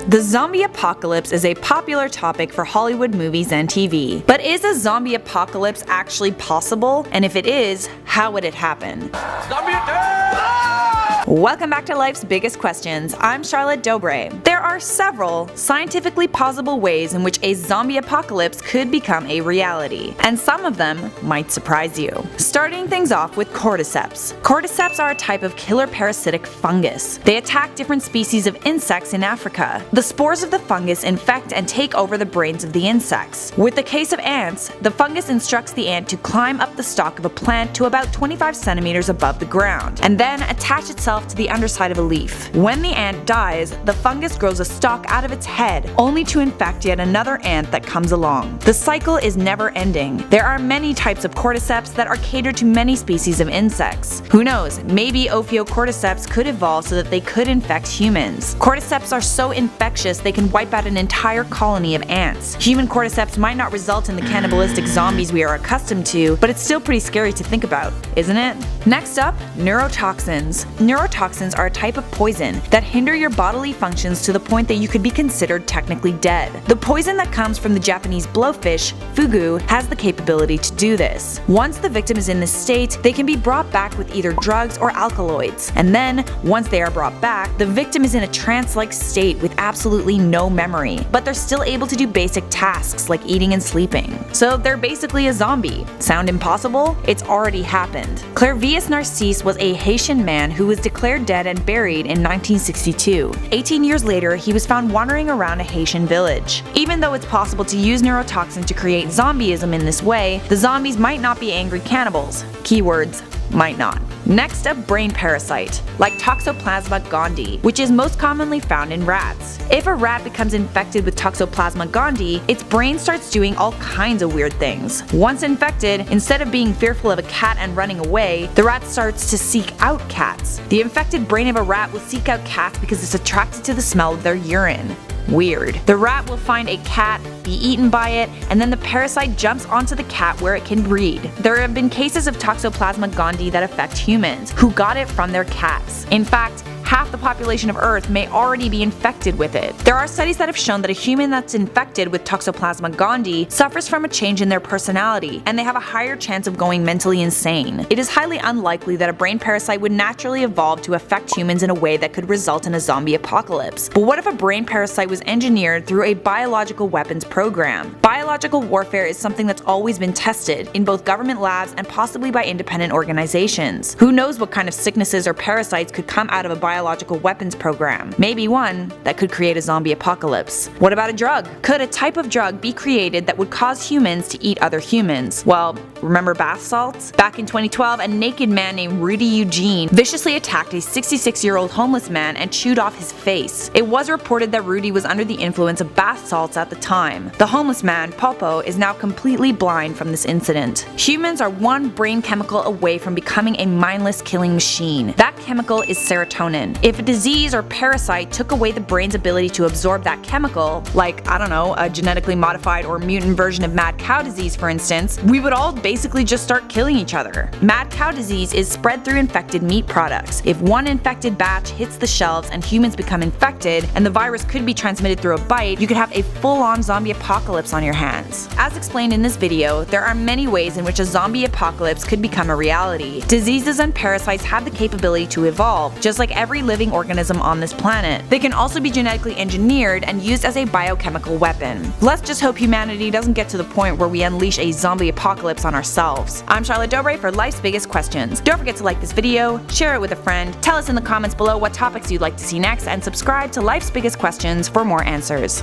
The zombie apocalypse is a popular topic for Hollywood movies and TV. But is a zombie apocalypse actually possible? And if it is, how would it happen? Zombie attack! Welcome back to Life's Biggest Questions. I'm Charlotte Dobre. There are several scientifically plausible ways in which a zombie apocalypse could become a reality, and some of them might surprise you. Starting things off with cordyceps. Cordyceps are a type of killer parasitic fungus. They attack different species of insects in Africa. The spores of the fungus infect and take over the brains of the insects. With the case of ants, the fungus instructs the ant to climb up the stalk of a plant to about 25 centimeters above the ground, and then attach itself to the underside of a leaf. When the ant dies, the fungus grows a stalk out of its head, only to infect yet another ant that comes along. The cycle is never ending. There are many types of cordyceps that are catered to many species of insects. Who knows, maybe Ophiocordyceps could evolve so that they could infect humans. Cordyceps are so infectious they can wipe out an entire colony of ants. Human cordyceps might not result in the cannibalistic zombies we are accustomed to, but it's still pretty scary to think about, isn't it? Next up, neurotoxins. Neurotoxins are a type of poison that hinder your bodily functions to the point that you could be considered technically dead. The poison that comes from the Japanese blowfish, fugu, has the capability to do this. Once the victim is in this state, they can be brought back with either drugs or alkaloids. And then, once they are brought back, the victim is in a trance-like state with absolutely no memory, but they're still able to do basic tasks like eating and sleeping. So they're basically a zombie. Sound impossible? It's already happened. Clairvius Narcisse was a Haitian man who was declared dead and buried in 1962. 18 years later, he was found wandering around a Haitian village. Even though it's possible to use neurotoxin to create zombieism in this way, the zombies might not be angry cannibals. Keywords: might not. Next up, brain parasite, like Toxoplasma gondii, which is most commonly found in rats. If a rat becomes infected with Toxoplasma gondii, its brain starts doing all kinds of weird things. Once infected, instead of being fearful of a cat and running away, the rat starts to seek out cats. The infected brain of a rat will seek out cats because it's attracted to the smell of their urine. Weird. The rat will find a cat, be eaten by it, and then the parasite jumps onto the cat where it can breed. There have been cases of Toxoplasma gondii that affect humans, who got it from their cats. In fact, half the population of Earth may already be infected with it. There are studies that have shown that a human that's infected with Toxoplasma gondii suffers from a change in their personality, and they have a higher chance of going mentally insane. It is highly unlikely that a brain parasite would naturally evolve to affect humans in a way that could result in a zombie apocalypse. But what if a brain parasite was engineered through a biological weapons program? Biological warfare is something that's always been tested, in both government labs and possibly by independent organizations. Who knows what kind of sicknesses or parasites could come out of a biological weapons program? Maybe one that could create a zombie apocalypse. What about a drug? Could a type of drug be created that would cause humans to eat other humans? Well, remember bath salts? Back in 2012, a naked man named Rudy Eugene viciously attacked a 66-year-old homeless man and chewed off his face. It was reported that Rudy was under the influence of bath salts at the time. The homeless man, Popo, is now completely blind from this incident. Humans are one brain chemical away from becoming a mindless killing machine. That chemical is serotonin. If a disease or parasite took away the brain's ability to absorb that chemical, like, I don't know, a genetically modified or mutant version of mad cow disease for instance, we would all basically just start killing each other. Mad cow disease is spread through infected meat products. If one infected batch hits the shelves and humans become infected, and the virus could be transmitted through a bite, you could have a full-on zombie apocalypse on your hands. As explained in this video, there are many ways in which a zombie apocalypse could become a reality. Diseases and parasites have the capability to evolve, just like every living organism on this planet. They can also be genetically engineered and used as a biochemical weapon. Let's just hope humanity doesn't get to the point where we unleash a zombie apocalypse on ourselves. I'm Charlotte Dobre for Life's Biggest Questions. Don't forget to like this video, share it with a friend, tell us in the comments below what topics you'd like to see next, and subscribe to Life's Biggest Questions for more answers.